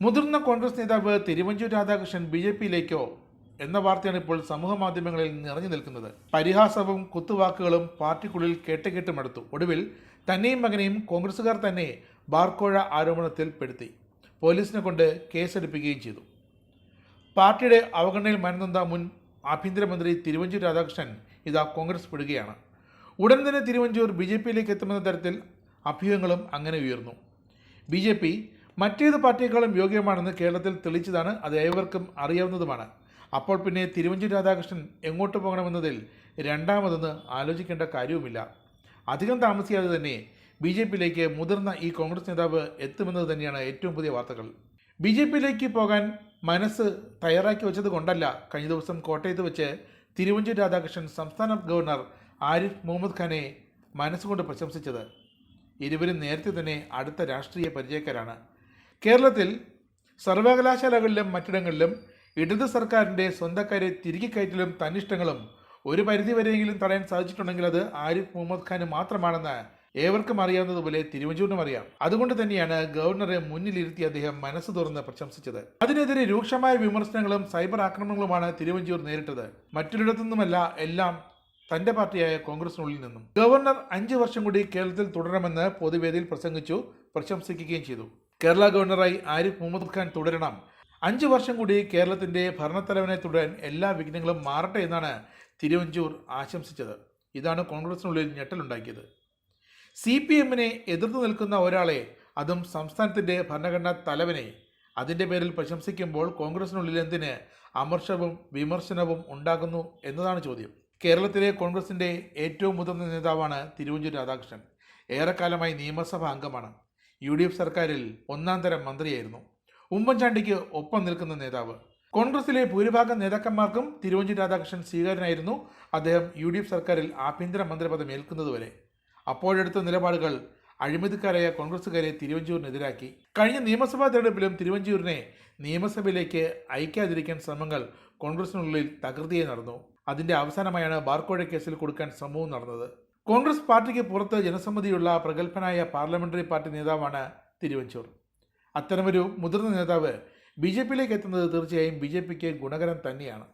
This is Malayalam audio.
മുതിർന്ന കോൺഗ്രസ് നേതാവ് തിരുവഞ്ചൂർ രാധാകൃഷ്ണൻ ബി.ജെ.പിയിലേക്കോ എന്ന വാർത്തയാണ് ഇപ്പോൾ സമൂഹ മാധ്യമങ്ങളിൽ നിറഞ്ഞു നിൽക്കുന്നത്. പരിഹാസവും കുത്തുവാക്കുകളും പാർട്ടിക്കുള്ളിൽ കേട്ട് മടുത്തു. ഒടുവിൽ തന്നെയും മകനെയും കോൺഗ്രസുകാർ തന്നെ ബാർക്കോഴ ആരോപണത്തിൽ പെടുത്തി പോലീസിനെ കൊണ്ട് കേസെടുപ്പിക്കുകയും ചെയ്തു. പാർട്ടിയുടെ അവഗണനയിൽ മനംനൊന്ത മുൻ ആഭ്യന്തരമന്ത്രി തിരുവഞ്ചൂർ രാധാകൃഷ്ണൻ ഇതാ കോൺഗ്രസ് വിടുകയാണ്. ഉടൻ തന്നെ തിരുവഞ്ചൂർ ബി.ജെ.പിയിലേക്ക് എത്തുമെന്ന തരത്തിൽ അഭ്യൂഹങ്ങളും അങ്ങനെ ഉയർന്നു. ബി.ജെ.പി മറ്റേത് പാർട്ടിയേക്കാളും യോഗ്യമാണെന്ന് കേരളത്തിൽ തെളിയിച്ചതാണ്. അത് ഏവർക്കും അറിയാവുന്നതുമാണ്. അപ്പോൾ പിന്നെ തിരുവഞ്ചൂർ രാധാകൃഷ്ണൻ എങ്ങോട്ട് പോകണമെന്നതിൽ രണ്ടാമതൊന്ന് ആലോചിക്കേണ്ട കാര്യവുമില്ല. അധികം താമസിയാതെ തന്നെ ബി.ജെ.പിയിലേക്ക് മുതിർന്ന ഈ കോൺഗ്രസ് നേതാവ് എത്തുമെന്നത് തന്നെയാണ് ഏറ്റവും പുതിയ വാർത്തകൾ. ബി.ജെ.പിയിലേക്ക് പോകാൻ മനസ്സ് തയ്യാറാക്കി വെച്ചത് കൊണ്ടല്ല കഴിഞ്ഞ ദിവസം കോട്ടയത്ത് വെച്ച് തിരുവഞ്ചൂർ രാധാകൃഷ്ണൻ സംസ്ഥാന ഗവർണർ ആരിഫ് മുഹമ്മദ് ഖാനെ മനസ്സുകൊണ്ട് പ്രശംസിച്ചത്. ഇരുവരും നേരത്തെ തന്നെ അടുത്ത രാഷ്ട്രീയ പരിചയക്കാരാണ്. കേരളത്തിൽ സർവകലാശാലകളിലും മറ്റിടങ്ങളിലും ഇടത് സർക്കാരിൻ്റെ സ്വന്തക്കാരെ തിരികെ കയറ്റലും തന്നിഷ്ടങ്ങളും ഒരു പരിധിവരെയെങ്കിലും തടയാൻ സാധിച്ചിട്ടുണ്ടെങ്കിൽ അത് ആരിഫ് മുഹമ്മദ് ഖാന് മാത്രമാണെന്ന് ഏവർക്കും അറിയാവുന്നതുപോലെ തിരുവഞ്ചൂരിനും അറിയാം. അതുകൊണ്ട് തന്നെയാണ് ഗവർണറെ മുന്നിലിരുത്തി അദ്ദേഹം മനസ്സ് തുറന്ന് പ്രശംസിച്ചത്. അതിനെതിരെ രൂക്ഷമായ വിമർശനങ്ങളും സൈബർ ആക്രമണങ്ങളുമാണ് തിരുവഞ്ചൂർ നേരിട്ടത്. മറ്റൊരിടത്തുനിന്നുമല്ല, എല്ലാം തന്റെ പാർട്ടിയായ കോൺഗ്രസിനുള്ളിൽ നിന്നും. ഗവർണർ 5 വർഷം കൂടി കേരളത്തിൽ തുടരണമെന്ന് പൊതുവേദിയിൽ പ്രസംഗിച്ചു, പ്രശംസിക്കുകയും ചെയ്തു. കേരള ഗവർണറായി ആരിഫ് മുഹമ്മദ് ഖാൻ തുടരണം. 5 വർഷം കൂടി കേരളത്തിന്റെ ഭരണത്തലവനെ തുടരാൻ എല്ലാ വിഘ്നങ്ങളും മാറട്ടെ എന്നാണ് തിരുവഞ്ചൂർ ആശംസിച്ചത്. ഇതാണ് കോൺഗ്രസിനുള്ളിൽ ഞെട്ടലുണ്ടാക്കിയത്. CPM-നെ എതിർത്ത് നിൽക്കുന്ന ഒരാളെ, അതും സംസ്ഥാനത്തിന്റെ ഭരണഘടനാ തലവനെ, അതിന്റെ പേരിൽ പ്രശംസിക്കുമ്പോൾ കോൺഗ്രസിനുള്ളിൽ എന്തിന് അമർഷവും വിമർശനവും ഉണ്ടാകുന്നു എന്നതാണ് ചോദ്യം. കേരളത്തിലെ കോൺഗ്രസിന്റെ ഏറ്റവും മുതിർന്ന നേതാവാണ് തിരുവഞ്ചൂർ രാധാകൃഷ്ണൻ. ഏറെക്കാലമായി നിയമസഭാ അംഗമാണ്. UDF സർക്കാരിൽ 1ാം തരം മന്ത്രിയായിരുന്നു. ഉമ്മൻചാണ്ടിക്ക് ഒപ്പം നിൽക്കുന്ന നേതാവ്. കോൺഗ്രസിലെ ഭൂരിഭാഗം നേതാക്കന്മാർക്കും തിരുവഞ്ചൂർ രാധാകൃഷ്ണൻ സ്വീകാര്യനായിരുന്നു. അദ്ദേഹം UDF സർക്കാരിൽ ആഭ്യന്തര മന്ത്രിപദം ഏൽക്കുന്നതുവരെ. അപ്പോഴെടുത്ത നിലപാടുകൾ അഴിമതിക്കാരായ കോൺഗ്രസുകാരെ തിരുവഞ്ചൂരിനെതിരാക്കി. കഴിഞ്ഞ നിയമസഭാ തെരഞ്ഞെടുപ്പിലും തിരുവഞ്ചൂരിനെ നിയമസഭയിലേക്ക് അയക്കാതിരിക്കാൻ ശ്രമങ്ങൾ കോൺഗ്രസിനുള്ളിൽ തകൃതിയായി നടന്നു. അതിന്റെ അവസാനമായാണ് ബാർക്കോഴ കേസിൽ കൊടുക്കാൻ ശ്രമവും നടന്നത്. കോൺഗ്രസ് പാർട്ടിക്ക് പുറത്ത് ജനസമ്മതിയുള്ള പ്രഗത്ഭനായ പാർലമെന്ററി പാർട്ടി നേതാവാണ് തിരുവഞ്ചൂർ. അത്തരമൊരു മുതിർന്ന നേതാവ് ബി.ജെ.പിയിലേക്ക് എത്തുന്നത് തീർച്ചയായും ബി.ജെ.പിക്ക് ഗുണകരം തന്നെയാണ്.